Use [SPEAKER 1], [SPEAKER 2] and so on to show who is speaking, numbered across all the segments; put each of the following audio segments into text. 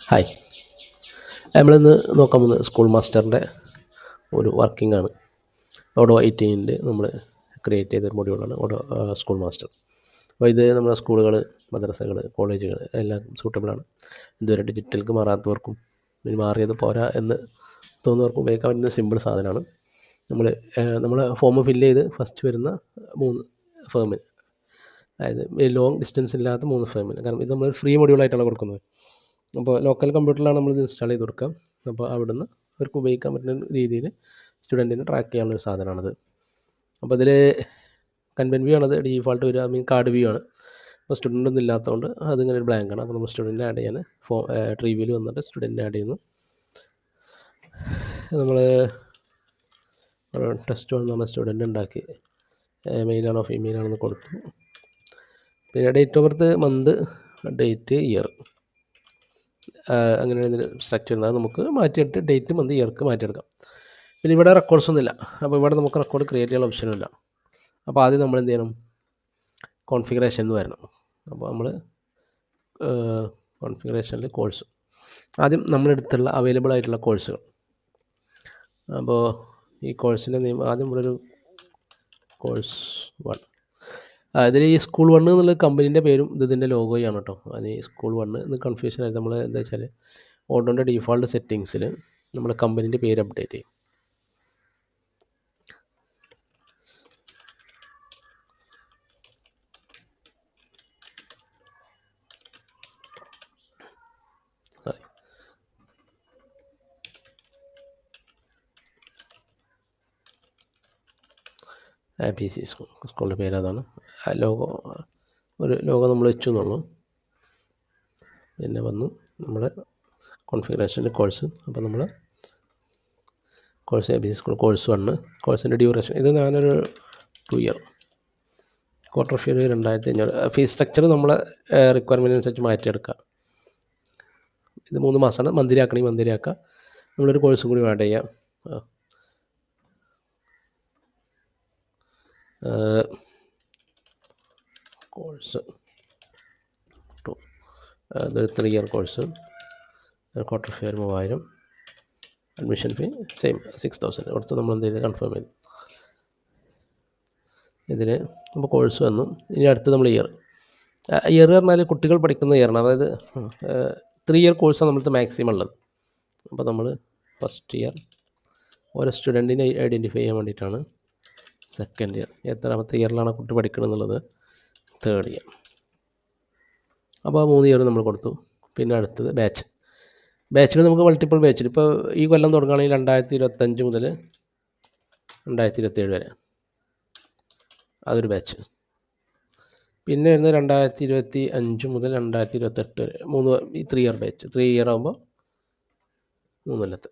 [SPEAKER 1] Hi. നമ്മളിന്ന് നോക്കാൻ പോകുന്നത് സ്കൂൾ മാസ്റ്ററിൻ്റെ ഒരു വർക്കിംഗ് ആണ്. ഓഡോ 18 നമ്മൾ ക്രിയേറ്റ് ചെയ്തൊരു മൊഡ്യൂളാണ് സ്കൂൾ മാസ്റ്റർ. അപ്പോൾ ഇത് നമ്മുടെ സ്കൂളുകൾ, മദ്രസകൾ, കോളേജുകൾ എല്ലാം സൂട്ടബിളാണ്. ഇതുവരെ ഡിജിറ്റൽക്ക് മാറാത്തവർക്കും ഇനി മാറിയത് പോരാ എന്ന് തോന്നുന്നവർക്കും ഉപയോഗിക്കാൻ പറ്റുന്ന സിമ്പിൾ സാധനമാണ്. നമ്മൾ ഫോം ഫില്ല് ചെയ്ത് ഫസ്റ്റ് വരുന്ന 3 ഫേമിന്, അതായത് ലോങ് ഡിസ്റ്റൻസ് ഇല്ലാത്ത 3 ഫേമിന്, കാരണം ഇത് നമ്മൾ ഫ്രീ മൊഡ്യൂളായിട്ടാണ് കൊടുക്കുന്നത്. അപ്പോൾ ലോക്കൽ കമ്പ്യൂട്ടറിലാണ് നമ്മളിത് ഇൻസ്റ്റാൾ ചെയ്ത് കൊടുക്കുക. അപ്പോൾ അവിടുന്ന് അവർക്ക് ഉപയോഗിക്കാൻ പറ്റുന്ന രീതിയിൽ സ്റ്റുഡൻറ്റിനെ ട്രാക്ക് ചെയ്യാനുള്ളൊരു സാധനമാണത്. അപ്പോൾ ഇതിൽ കൺവെൻറ്റ് വ്യൂ ആണത് ഡീഫാൾട്ട് വരിക, കാർഡ് വ്യൂ ആണ്. അപ്പോൾ സ്റ്റുഡൻ്റ് ഒന്നും ഇല്ലാത്തതുകൊണ്ട് അതിങ്ങനെ ഒരു ബ്ലാങ്ക് ആണ്. അപ്പോൾ നമ്മൾ സ്റ്റുഡൻറ്റിനെ ആഡ് ചെയ്യാൻ ട്രീ വ്യൂവിൽ വന്നിട്ട് സ്റ്റുഡൻറ്റിനെ ആഡ് ചെയ്യുന്നു. നമ്മൾ ടെസ്റ്റ് 1 എന്ന് പറഞ്ഞ സ്റ്റുഡൻറ്റ് ഉണ്ടാക്കി, മെയിലാണോ ഫീമെയിലാണെന്ന് കൊടുത്തു. പിന്നെ date of birth, month, date, year, അങ്ങനെ ഇതിന് സ്ട്രക്ചർ ഉണ്ട്. അത് നമുക്ക് മാറ്റിയിട്ട് ഡേറ്റ്, മന്ത്, ഇയർക്ക് മാറ്റിയെടുക്കാം. പിന്നെ ഇവിടെ റെക്കോർഡ്സ് ഒന്നുമില്ല. അപ്പോൾ ഇവിടെ നമുക്ക് റെക്കോർഡ് ക്രിയേറ്റ് ചെയ്യാനുള്ള ഓപ്ഷനില്ല. അപ്പോൾ ആദ്യം നമ്മൾ എന്ത് ചെയ്യണം, കോൺഫിഗറേഷൻ എന്ന് വരണം. അപ്പോൾ നമ്മൾ കോൺഫിഗറേഷനിൽ കോഴ്സ്, ആദ്യം നമ്മളെടുത്തുള്ള അവൈലബിൾ ആയിട്ടുള്ള കോഴ്സുകൾ. അപ്പോൾ ഈ കോഴ്സിൻ്റെ നെയിം ആദ്യം ഇവിടെ ഒരു കോഴ്സ് 1. ഇതിൽ ഈ സ്കൂൾ 1 എന്നുള്ള കമ്പനീൻ്റെ പേരും ഇതിൻ്റെ ലോഗോയാണ് കേട്ടോ. അത് ഈ സ്കൂൾ 1 എന്ന് കൺഫ്യൂഷൻ ആയിട്ട് നമ്മൾ എന്താ വെച്ചാൽ ഓഡോൻ്റെ ഡീഫോൾട്ട് സെറ്റിങ്സിൽ നമ്മൾ കമ്പനീൻ്റെ പേര് അപ്ഡേറ്റ് ചെയ്യും. PC സ്കൂളിൻ്റെ പേര് അതാണ്. ഒരു ലോഗോ നമ്മൾ വെച്ചു എന്നുള്ളൂ. പിന്നെ വന്നു നമ്മുടെ കോൺഫിഗറേഷൻ്റെ കോഴ്സ്. അപ്പോൾ നമ്മൾ കോഴ്സ് ABC സ്കൂൾ കോഴ്സ് 1, കോഴ്സിൻ്റെ ഡ്യൂറേഷൻ ഇത് ഞാനൊരു 2 ഇയർ, ക്വാർട്ടർ ഫീ 2500. ഫീസ് സ്ട്രക്ചർ നമ്മളെ റിക്വയർമെൻറ്റ് അനുസരിച്ച് മാറ്റിയെടുക്കുക. ഇത് 3 മാസമാണ്. മന്ത്ലി ആക്കണമെങ്കിൽ മന്ത്ലി ആക്കുക. നമ്മളൊരു കോഴ്സും കൂടി ആഡ് ചെയ്യാം. കോഴ്സ് 2, ഇതൊരു 3 ഇയർ കോഴ്സ്, ക്വാർട്ടർ ഫീ 3000, അഡ്മിഷൻ ഫീ സെയിം 6000 കൊടുത്ത് നമ്മൾ എന്ത് ചെയ്ത് കൺഫേം ചെയ്തു. ഇതിൽ നമ്മൾ കോഴ്സ് വന്നു. ഇനി അടുത്ത് നമ്മൾ ഇയർ പറഞ്ഞാൽ കുട്ടികൾ പഠിക്കുന്ന ഇയറാണ്. അതായത് 3 ഇയർ കോഴ്സാണ് നമ്മൾക്ക് മാക്സിമം ഉള്ളത്. അപ്പോൾ നമ്മൾ ഫസ്റ്റ് ഇയർ ഓരോ സ്റ്റുഡൻറ്റിനെ ഐഡൻറ്റിഫൈ ചെയ്യാൻ വേണ്ടിയിട്ടാണ്. സെക്കൻഡ് ഇയർ എത്രാമത്തെ ഇയറിലാണ് കുട്ടി പഠിക്കുന്നത് എന്നുള്ളത്. Third year. അപ്പോൾ 3 ഇയർ നമ്മൾ കൊടുത്തു. പിന്നെ അടുത്തത് ബാച്ചിൽ നമുക്ക് മൾട്ടിപ്പിൾ ബാച്ചിൽ, ഇപ്പോൾ ഈ കൊല്ലം തുടങ്ങുകയാണെങ്കിൽ 2025 മുതൽ 2027 വരെ അതൊരു ബാച്ച്. പിന്നെ വരുന്നത് 2025 മുതൽ 2028 വരെ 3 ഇയർ ബാച്ച്. 3 ഇയർ ആകുമ്പോൾ 3 കൊല്ലത്ത്.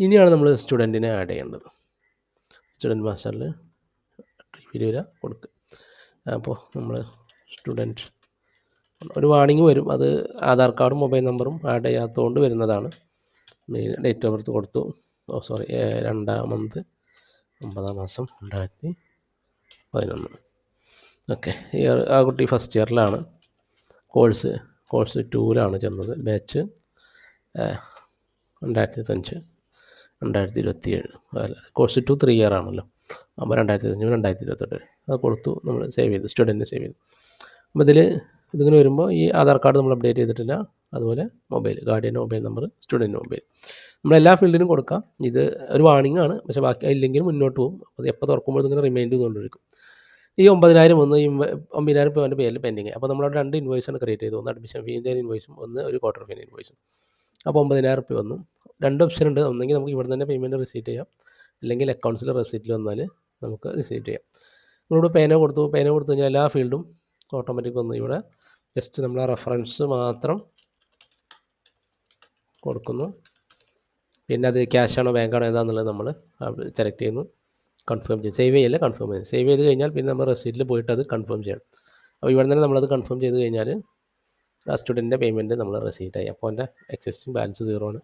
[SPEAKER 1] ഇനിയാണ് നമ്മൾ സ്റ്റുഡൻറ്റിനെ ആഡ് ചെയ്യേണ്ടത്. സ്റ്റുഡൻറ്റ് മാസ്റ്ററിൽ ട്രീ വരിക, കൊടുക്കുക. അപ്പോൾ നമ്മൾ സ്റ്റുഡൻറ്റ് ഒരു വാർണിംഗ് വരും. അത് ആധാർ കാർഡും മൊബൈൽ നമ്പറും ആഡ് ചെയ്യാത്തതുകൊണ്ട് വരുന്നതാണ്. ഡേറ്റ് ഓഫ് ബർത്ത് കൊടുത്തു. 2-ാം മന്ത് 9-ാം മാസം 2011. ഓക്കെ. ആ കുട്ടി ഫസ്റ്റ് ഇയറിലാണ്. കോഴ്സ് 2-ലാണ് ചെന്നത്. ബാച്ച് 2005 2027. കോഴ്സ് 2 3 ഇയർ ആണല്ലോ. അപ്പോൾ 2005 2028 അത് കൊടുത്തു. നമ്മൾ സേവ് ചെയ്തു, സ്റ്റുഡൻറ്റിനെ സേവ് ചെയ്തു. അപ്പോൾ ഇതിങ്ങനെ വരുമ്പോൾ ഈ ആധാർ കാർഡ് നമ്മൾ അപ്ഡേറ്റ് ചെയ്തിട്ടില്ല. അതുപോലെ ഗാർഡിയൻ്റെ മൊബൈൽ നമ്പർ, സ്റ്റുഡൻറ്റ് മൊബൈൽ നമ്മളെല്ലാ ഫീൽഡിനും കൊടുക്കാം. ഇത് ഒരു വാർണിംഗ് ആണ്, പക്ഷേ ബാക്കി ഇല്ലെങ്കിൽ മുന്നോട്ട് പോകും. അപ്പോൾ എപ്പോൾ തുറക്കുമ്പോൾ ഇതിങ്ങനെ റിമൈൻഡ് ചെയ്തുകൊണ്ടിരിക്കും. ഈ 9000 വന്ന് 9000 രൂപേൻ്റെ പേരിൽ പെൻഡിങ്. അപ്പോൾ നമ്മളവിടെ 2 ഇൻവോയ്സാണ് ക്രിയേറ്റ് ചെയ്തത്. ഒന്ന് അഡ്മിഷൻ ഫീൻ്റെ ഇൻവോയ്സും ഒരു ക്വാർട്ടർ ഫീൻ്റെ ഇൻവോയ്സും. അപ്പോൾ 9000 രൂപ വന്നു. 2 ഓപ്ഷൻ ഉണ്ട്. ഒന്നെങ്കിൽ നമുക്ക് ഇവിടെ തന്നെ പേയ്മെൻറ്റ് റിസീറ്റ് ചെയ്യാം, അല്ലെങ്കിൽ അക്കൗണ്ട്സിൽ റെസിപ്റ്റിൽ വന്നാൽ നമുക്ക് റിസീറ്റ് ചെയ്യാം. നമ്മളിവിടെ പേന കൊടുത്തു കഴിഞ്ഞാൽ എല്ലാ ഫീൽഡും ഓട്ടോമാറ്റിക് വന്നു. ഇവിടെ ജസ്റ്റ് നമ്മൾ ആ റെഫറൻസ് മാത്രം കൊടുക്കുന്നു. പിന്നെ അത് ക്യാഷാണോ ബാങ്കാണോ ഏതാണെന്നുള്ളത് നമ്മൾ സെലക്ട് ചെയ്യുന്നു, കൺഫേം ചെയ്യും. സേവ് ചെയ്യല്ല, കൺഫേം ചെയ്യും. സേവ് ചെയ്ത് കഴിഞ്ഞാൽ പിന്നെ നമ്മൾ റെസീറ്റിൽ പോയിട്ട് അത് കൺഫേം ചെയ്യണം. അപ്പോൾ ഇവിടെ തന്നെ നമ്മളത് കൺഫേം ചെയ്ത് കഴിഞ്ഞാൽ ആ സ്റ്റുഡൻറ്റിൻ്റെ പേയ്മെൻറ്റ് നമ്മൾ റെസീറ്റായി. അപ്പോൾ അവൻ്റെ എക്സിസ്റ്റിംഗ് ബാലൻസ് 0 ആണ്.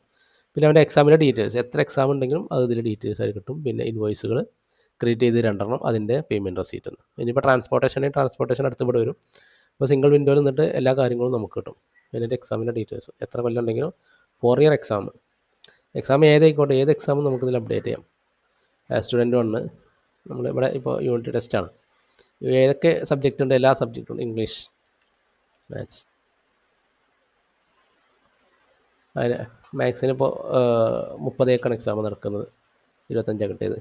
[SPEAKER 1] പിന്നെ അവൻ്റെ എക്സാമിൻ്റെ ഡീറ്റെയിൽസ്, എത്ര എക്സാം ഉണ്ടെങ്കിലും അത് ഇതിൽ ഡീറ്റെയിൽസ് ആയി കിട്ടും. പിന്നെ ഇൻവോയ്സുകൾ ക്രിയേറ്റ് ചെയ്ത് 2 അതിൻ്റെ പേയ്മെൻറ്റ് റെസീറ്റ്. ഇനിയിപ്പോൾ ട്രാൻസ്പോർട്ടേഷൻ അടുത്ത് ഇവിടെ വരും. അപ്പോൾ സിംഗിൾ വിൻഡോയിൽ നിന്നിട്ട് എല്ലാ കാര്യങ്ങളും നമുക്ക് കിട്ടും. എന്നിട്ട് എക്സാമിൻ്റെ ഡീറ്റെയിൽസ് എത്ര കൊല്ലം ഉണ്ടെങ്കിലും 4 ഇയർ എക്സാം ഏതായിക്കോട്ടെ, ഏത് എക്സാമും നമുക്കിതിൽ അപ്ഡേറ്റ് ചെയ്യാം. സ്റ്റുഡൻറ്റ് 1 നമ്മളിവിടെ ഇപ്പോൾ യൂണിറ്റ് ടെസ്റ്റാണ്. ഏതൊക്കെ സബ്ജക്റ്റ് ഉണ്ട്? എല്ലാ സബ്ജക്റ്റും ഉണ്ട്. English, maths. അതിന് മാത്സിന് ഇപ്പോൾ 30 എക്സാം നടക്കുന്നത്, 25 കിട്ടിയത്.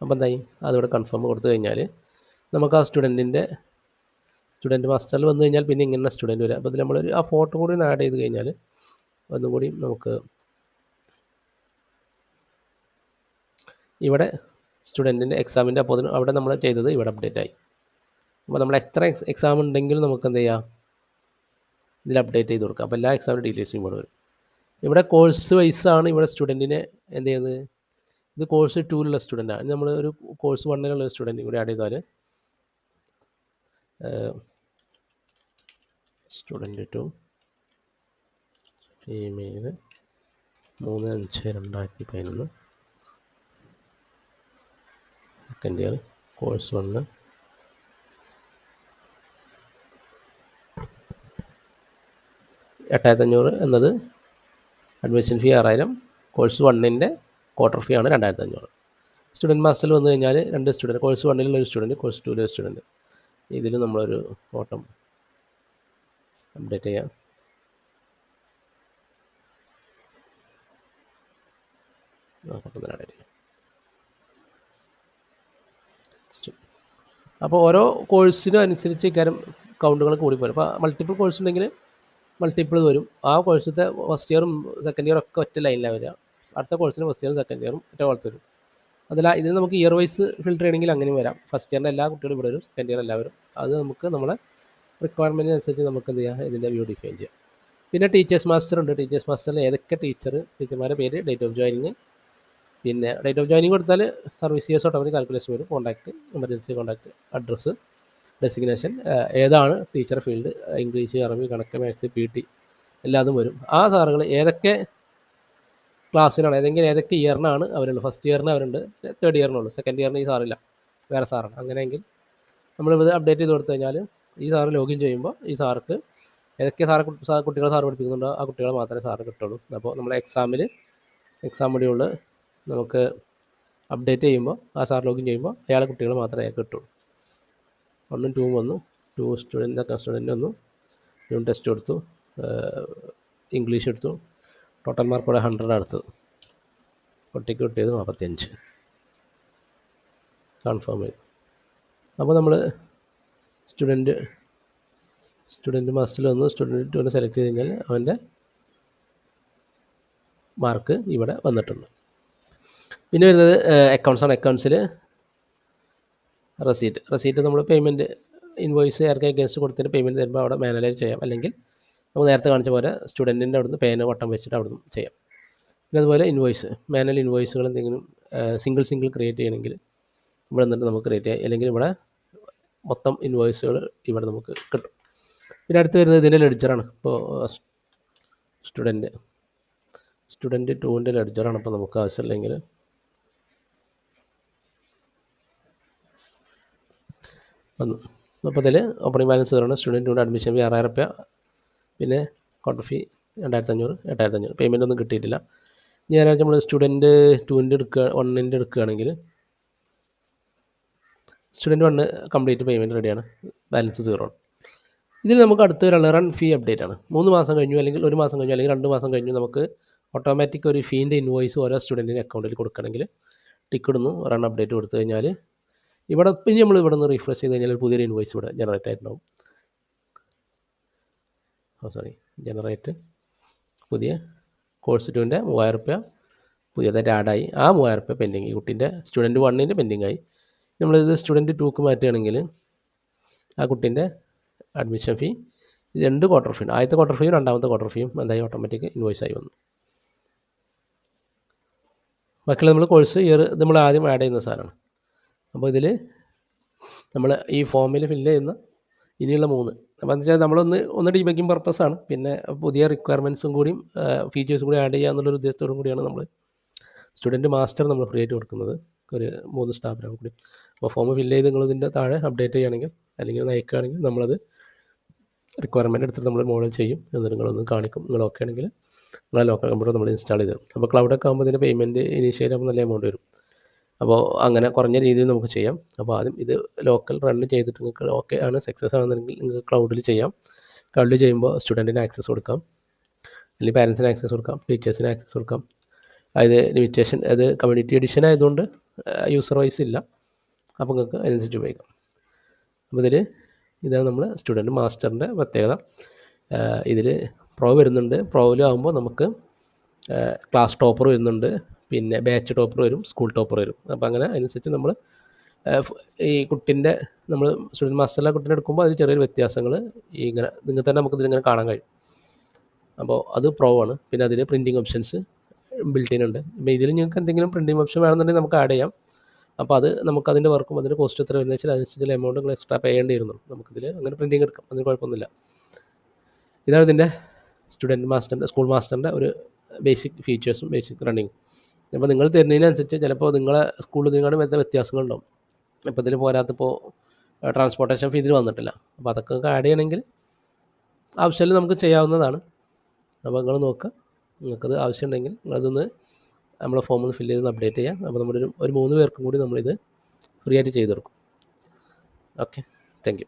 [SPEAKER 1] അപ്പോൾ എന്തായി, അതിവിടെ കൺഫേം കൊടുത്തു കഴിഞ്ഞാൽ നമുക്ക് ആ സ്റ്റുഡൻറ്റ് മാസ്റ്ററിൽ വന്നു കഴിഞ്ഞാൽ പിന്നെ ഇങ്ങനെ സ്റ്റുഡൻറ്റ് വരിക. അപ്പോൾ ഇതിൽ നമ്മളൊരു ആ ഫോട്ടോ കൂടി ഒന്ന് ആഡ് ചെയ്ത് കഴിഞ്ഞാൽ ഒന്നും കൂടി നമുക്ക് ഇവിടെ സ്റ്റുഡൻറ്റിൻ്റെ എക്സാമിൻ്റെ അപ്പോൾ അവിടെ നമ്മൾ ചെയ്തത് ഇവിടെ അപ്ഡേറ്റ് ആയി. അപ്പോൾ നമ്മൾ എത്ര എക്സാം ഉണ്ടെങ്കിലും നമുക്ക് എന്ത് ചെയ്യാം, ഇതിൽ അപ്ഡേറ്റ് ചെയ്ത് കൊടുക്കാം. അപ്പോൾ എല്ലാ എക്സാമിൻ്റെ ഡീറ്റെയിൽസും ഇവിടെ വരും. ഇവിടെ കോഴ്സ് വൈസാണ് ഇവിടെ സ്റ്റുഡൻറ്റിനെ എന്ത് ചെയ്യുന്നത്. ഇത് കോഴ്സ് 2ലുള്ള സ്റ്റുഡൻറ്റാണ്. നമ്മൾ ഒരു കോഴ്സ് 1ലുള്ള സ്റ്റുഡൻറ്റ് കൂടി ആഡ് ചെയ്താൽ student 2 female 3/5/2011 second year course 1 8,500 എന്നത് അഡ്മിഷൻ ഫീ 6,000. കോഴ്സ് 1ൻ്റെ ക്വാർട്ടർ ഫീ ആണ് 2,500. സ്റ്റുഡൻറ്റ് മാസ്റ്ററിൽ വന്നു കഴിഞ്ഞാൽ 2 സ്റ്റുഡൻറ്റ്, കോഴ്സ് 1ലുള്ള ഒരു സ്റ്റുഡൻറ്റ്, കോഴ്സ് 2ലെ ഒരു സ്റ്റുഡൻറ്റ്. ഇതിൽ നമ്മളൊരു ഫോട്ടോ അപ്ഡേറ്റ് ചെയ്യാം. അപ്പോൾ ഓരോ കോഴ്സിനും അനുസരിച്ച് ഇക്കാര്യം കൗണ്ടുകൾ കൂടി പോരും. അപ്പോൾ മൾട്ടിപ്പിൾ കോഴ്സ് ഉണ്ടെങ്കിൽ മൾട്ടിപ്പിൾ വരും. ആ കോഴ്സത്തെ ഫസ്റ്റ് ഇയറും സെക്കൻഡ് ഇയറും ഒക്കെ ഒറ്റ ലൈനിലാണ് വരിക. അടുത്ത കോഴ്സിന് ഫസ്റ്റ് ഇയറും സെക്കൻഡ് ഇയറും ഒറ്റ പോലത്തെ വരും. അതിൽ ഇതിന് നമുക്ക് ഇയർ വൈസ് ഫിൽറ്റർ ചെയ്യണമെങ്കിൽ അങ്ങനെയും വരാം. ഫസ്റ്റ് ഇയറിൻ്റെ എല്ലാ കുട്ടികളും ഇവിടെ വരും, സെക്കൻഡ് ഇയർ എല്ലാവരും. അത് നമുക്ക് നമ്മളെ റിക്വയർമെൻറ്റിനനുസരിച്ച് നമുക്ക് എന്ത് ചെയ്യാം, ഇതിൻ്റെ വ്യൂ ഡിഫൈൻ ചെയ്യാം. പിന്നെ ടീച്ചേഴ്സ് മാസ്റ്റർ ഉണ്ട്. ടീച്ചേഴ്സ് മാസ്റ്ററിൽ ഏതൊക്കെ ടീച്ചർമാരുടെ പേര്, ഡേറ്റ് ഓഫ് ജോയിനിങ്, പിന്നെ ഡേറ്റ് ഓഫ് ജോയിനിങ് കൊടുത്താൽ സർവീസ് ഇയേഴ്സ് ഓട്ടോമാറ്റിക് കാൽക്കുലേഷൻ വരും. Contact, emergency contact, address, designation, ഏതാണ് ടീച്ചർ ഫീൽഡ്, ഇംഗ്ലീഷ്, അറബി, കണക്ക്, മാത്സ്, PT എല്ലാതും വരും. ആ സാറുകൾ ഏതൊക്കെ ക്ലാസ്സിനാണ്, ഏതൊക്കെ ഇയറിനാണ് അവരുള്ളത്. ഫസ്റ്റ് ഇയറിന് അവരുണ്ട്, തേർഡ് ഇയറിനുള്ളൂ, സെക്കൻഡ് ഇയറിന് ഈ സാറില്ല, വേറെ സാറാണ്. അങ്ങനെയെങ്കിൽ നമ്മളിത് അപ്ഡേറ്റ് ചെയ്ത് കൊടുത്തു കഴിഞ്ഞാൽ ഈ സാറ് ലോഗിൻ ചെയ്യുമ്പോൾ ഈ സാർക്ക് ഏതൊക്കെ കുട്ടികളെ സാറ് പഠിപ്പിക്കുന്നുണ്ടോ ആ കുട്ടികളെ മാത്രമേ സാറ് കിട്ടുള്ളൂ. അപ്പോൾ നമ്മൾ എക്സാം മൊഡ്യൂളിൽ നമുക്ക് അപ്ഡേറ്റ് ചെയ്യുമ്പോൾ ആ സാർ ലോഗിൻ ചെയ്യുമ്പോൾ അയാളെ കുട്ടികൾ മാത്രമേ അയാൾക്ക് കിട്ടുള്ളൂ. 1ഉം 2ഉം വന്നു. 2 സ്റ്റുഡൻറ്റ് വന്നു, യൂണിറ്റ് ടെസ്റ്റ് കൊടുത്തു, ഇംഗ്ലീഷ് എടുത്തു, ടോട്ടൽ മാർക്ക് ഇവിടെ 100 എടുത്തത്, ഒറ്റയ്ക്ക് കിട്ടിയത് 45, കൺഫേം ചെയ്തു. അപ്പോൾ നമ്മൾ സ്റ്റുഡൻറ്റ് മാസ്റ്ററിൽ വന്ന് സ്റ്റുഡൻറ്റ് 2 സെലക്ട് ചെയ്ത് കഴിഞ്ഞാൽ അവൻ്റെ മാർക്ക് ഇവിടെ വന്നിട്ടുണ്ട്. പിന്നെ വരുന്നത് അക്കൗണ്ട്സ് ആണ്. അക്കൗണ്ട്സിൽ റെസീറ്റ് നമ്മൾ പേയ്മെൻറ്റ് ഇൻവോയ്സ് ആർക്ക് അഗേൻസ്റ്റ് കൊടുത്തതിന് പേയ്മെൻറ്റ് തരുമ്പോൾ അവിടെ മാനുവലായിട്ട് ചെയ്യാം. അല്ലെങ്കിൽ നമ്മൾ നേരത്തെ കാണിച്ച പോലെ സ്റ്റുഡൻറ്റിൻ്റെ അവിടുന്ന് പേന വട്ടം വെച്ചിട്ട് അവിടുന്ന് ചെയ്യാം. പിന്നെ അതുപോലെ മാനുവൽ ഇൻവോയ്സുകൾ എന്തെങ്കിലും സിംഗിൾ ക്രിയേറ്റ് ചെയ്യണമെങ്കിൽ ഇവിടെ നിന്നിട്ട് നമുക്ക് ക്രിയേറ്റ് ചെയ്യാം. അല്ലെങ്കിൽ ഇവിടെ മൊത്തം ഇൻവോയ്സുകൾ ഇവിടെ നമുക്ക് കിട്ടും. പിന്നെ അടുത്ത് വരുന്നത് ഇതിൻ്റെ ലെഡ്ജറാണ്. ഇപ്പോൾ സ്റ്റുഡൻറ്റ് 2ൻ്റെ ലെഡ്ജറാണ് ഇപ്പോൾ നമുക്ക് ആവശ്യമില്ലെങ്കിൽ വന്നു. അപ്പോൾ ഇതിൽ ഓപ്പണിംഗ് ബാലൻസ് കയറണം. സ്റ്റുഡൻറ്റ് 2ൻ്റെ അഡ്മിഷൻ ഫീ 6,000 രൂപ, പിന്നെ ക്വാർട്ടർ ഫീ 2,500, 8,500. പേയ്മെൻ്റ് ഒന്നും കിട്ടിയിട്ടില്ല. ഞായറാഴ്ച നമ്മൾ സ്റ്റുഡൻറ്റ് 1ൻ്റെ എടുക്കുകയാണെങ്കിൽ സ്റ്റുഡൻറ്റ് 1 കംപ്ലീറ്റ് പേയ്മെൻറ്റ് റെഡിയാണ്, ബാലൻസ് 0 ആണ്. ഇതിൽ നമുക്ക് അടുത്തൊരു റൺ ഫീ അപ്ഡേറ്റ് ആണ്. 3 മാസം കഴിഞ്ഞു, അല്ലെങ്കിൽ 1 മാസം കഴിഞ്ഞു, അല്ലെങ്കിൽ 2 മാസം കഴിഞ്ഞു നമുക്ക് ഓട്ടോമാറ്റിക് ഒരു ഫീൻ്റെ ഇൻവോയ്സ് ഓരോ സ്റ്റുഡൻറ്റിൻ്റെ അക്കൗണ്ടിൽ കൊടുക്കണമെങ്കിൽ ടിക്ക് ഇടുന്നു, റൺ അപ്ഡേറ്റ് കൊടുത്തു കഴിഞ്ഞാൽ ഇവിടെ പിന്നെ നമ്മൾ ഇവിടെ നിന്ന് റീഫ്രഷ് ചെയ്ത് കഴിഞ്ഞാൽ ഒരു പുതിയൊരു ഇൻവോയ്സ് ഇവിടെ ജനറേറ്റ് ആയിട്ടുണ്ടാവും. ജനറേറ്റ് പുതിയ കോഴ്സ് 2ൻ്റെ 3,000 രൂപ പുതിയതായിട്ട് ആഡായി. ആ 3,000 രൂപ പെൻഡിങ്, ഈ കുട്ടീൻ്റെ സ്റ്റുഡൻറ്റ് 1ൻ്റെ പെൻഡിങ് ആയി. നമ്മളിത് സ്റ്റുഡൻറ്റ് 2ക്ക് മാറ്റുകയാണെങ്കിൽ ആ കുട്ടീൻ്റെ അഡ്മിഷൻ ഫീ 2 ക്വാർട്ടർ ഫീ, ആദ്യത്തെ ക്വാർട്ടർ ഫീയും രണ്ടാമത്തെ ക്വാർട്ടർ ഫീയും എന്തായി ഓട്ടോമാറ്റിക് ഇൻവോയ്സ് ആയി വന്നു. ബാക്കിയുള്ള നമ്മൾ കോഴ്സ് ഇയർ നമ്മൾ ആദ്യം ആഡ് ചെയ്യുന്ന സാധനമാണ്. അപ്പോൾ ഇതിൽ നമ്മൾ ഈ ഫോമിൽ ഫില്ല് ചെയ്യുന്ന ഇനിയുള്ള 3, അപ്പോൾ എന്ന് വെച്ചാൽ നമ്മളൊന്ന് ഡീബഗിങ് പർപ്പസാണ്. പിന്നെ പുതിയ റിക്വയർമെൻറ്റ്സും കൂടിയും ഫീച്ചേഴ്സും കൂടി ആഡ് ചെയ്യുക എന്നുള്ളൊരു ഉദ്ദേശത്തോടും കൂടിയാണ് നമ്മൾ സ്റ്റുഡൻറ്റ് മാസ്റ്റർ നമ്മൾ ഫ്രീ ആയിട്ട് കൊടുക്കുന്നത്, ഒരു 3 സ്റ്റാഫിനും കൂടി. അപ്പോൾ ഫോം ഫില്ല് ചെയ്ത് നിങ്ങളിതിൻ്റെ താഴെ അപ്ഡേറ്റ് ചെയ്യുകയാണെങ്കിൽ അല്ലെങ്കിൽ ഒന്ന് അയക്കുകയാണെങ്കിൽ നമ്മളത് റിക്വയർമെൻറ്റ് എടുത്തിട്ട് നമ്മൾ മോഡൽ ചെയ്യും. എന്നിട്ട് നിങ്ങളൊന്ന് കാണിക്കും. നിങ്ങൾ ഓക്കെ ആണെങ്കിൽ നിങ്ങളെ ലോക്കൽ കമ്പ്യൂട്ടർ നമ്മൾ ഇൻസ്റ്റാൾ ചെയ്ത് തരും. അപ്പോൾ ക്ലൗഡൊക്കെ ആകുമ്പോൾ ഇതിൻ്റെ പേയ്മെൻറ്റ് ഇനീഷ്യൽ ആകുമ്പോൾ നല്ല എമൗണ്ട് വരും. അപ്പോൾ അങ്ങനെ കുറഞ്ഞ രീതിയിൽ നമുക്ക് ചെയ്യാം. അപ്പോൾ ആദ്യം ഇത് ലോക്കൽ റൺ ചെയ്തിട്ട് നിങ്ങൾക്ക് ഓക്കെ ആണ്, സക്സസ് ആണെന്നുണ്ടെങ്കിൽ നിങ്ങൾക്ക് ക്ലൗഡിൽ ചെയ്യാം. ക്ലൗഡിൽ ചെയ്യുമ്പോൾ സ്റ്റുഡൻറ്റിന് ആക്സസ് കൊടുക്കാം, അല്ലെങ്കിൽ പാരൻസിന് ആക്സസ് കൊടുക്കാം, ടീച്ചേഴ്സിന് ആക്സസ് കൊടുക്കാം. അതായത് ലിമിറ്റേഷൻ, അത് കമ്മ്യൂണിറ്റി എഡിഷൻ ആയതുകൊണ്ട് യൂസർ വൈസ് ഇല്ല. അപ്പോൾ നിങ്ങൾക്ക് അതിനനുസരിച്ച് ഉപയോഗിക്കാം. അപ്പോൾ ഇതാണ് നമ്മൾ സ്റ്റുഡൻറ്റ് മാസ്റ്ററിൻ്റെ പ്രത്യേകത. ഇതിൽ പ്രോ വരുന്നുണ്ട്. പ്രോയിലാകുമ്പോൾ നമുക്ക് ക്ലാസ് ടോപ്പർ വരുന്നുണ്ട്, പിന്നെ ബാച്ച് ടോപ്പർ വരും, സ്കൂൾ ടോപ്പർ വരും. അപ്പോൾ അങ്ങനെ അതിനനുസരിച്ച് നമ്മൾ ഈ കുട്ടിൻ്റെ നമ്മൾ സ്റ്റുഡൻറ്റ് മാസ്റ്ററിലെ കുട്ടീനെ എടുക്കുമ്പോൾ അതിൽ ചെറിയൊരു വ്യത്യാസങ്ങൾ ഇങ്ങനെ നിങ്ങൾ തന്നെ നമുക്കിതിലിങ്ങനെ കാണാൻ കഴിയും. അപ്പോൾ അത് പ്രോ ആണ്. പിന്നെ അതിൽ പ്രിൻറ്റിങ് ഓപ്ഷൻസ് ബിൽറ്റ് ഉണ്ട്. അപ്പോൾ ഇതിൽ നിങ്ങൾക്ക് എന്തെങ്കിലും പ്രിൻറ്റിങ് ഓപ്ഷൻ വേണമെന്നുണ്ടെങ്കിൽ നമുക്ക് ആഡ് ചെയ്യാം. അപ്പോൾ അത് നമുക്കതിൻ്റെ വർക്കും അതിൻ്റെ കോസ്റ്റ് എത്ര വരുന്നത് വെച്ചാൽ അതിനനുസരിച്ചുള്ള എമൗണ്ട് നിങ്ങൾ എക്സ്ട്രാ പേ ചെയ്യേണ്ടി വരുന്നു. നമുക്കിതിൽ അങ്ങനെ പ്രിൻറ്റിങ് എടുക്കാം, അതിന് കുഴപ്പമൊന്നുമില്ല. ഇതാണ് ഇതിൻ്റെ സ്റ്റുഡൻറ്റ് മാസ്റ്ററിൻ്റെ സ്കൂൾ മാസ്റ്ററിൻ്റെ ഒരു ബേസിക് ഫീച്ചേഴ്സും ബേസിക് റണ്ണിങ്. അപ്പോൾ നിങ്ങൾ തരുന്നതിനനുസരിച്ച് ചിലപ്പോൾ നിങ്ങളെ സ്കൂളിൽ നിങ്ങളുടെ വരുന്ന വ്യത്യാസങ്ങളുണ്ടാവും. ഇപ്പോൾ ഇതിൽ പോരാത്തപ്പോൾ ട്രാൻസ്പോർട്ടേഷൻ ഫീ ഇതിൽ വന്നിട്ടില്ല. അപ്പോൾ അതൊക്കെ ആഡ് ചെയ്യണമെങ്കിൽ ആവശ്യമില്ല, നമുക്ക് ചെയ്യാവുന്നതാണ്. അപ്പോൾ നിങ്ങൾ നോക്കുക, നിങ്ങൾക്കത് ആവശ്യമുണ്ടെങ്കിൽ നിങ്ങളതൊന്ന് നമ്മളെ ഫോമൊന്ന് ഫില്ല് ചെയ്തൊന്ന് അപ്ഡേറ്റ് ചെയ്യാം. അപ്പോൾ നമ്മളൊരു 3 പേർക്കും കൂടി നമ്മളിത് ഫ്രീ ആയിട്ട് ചെയ്ത് കൊടുക്കും. Okay, thank you.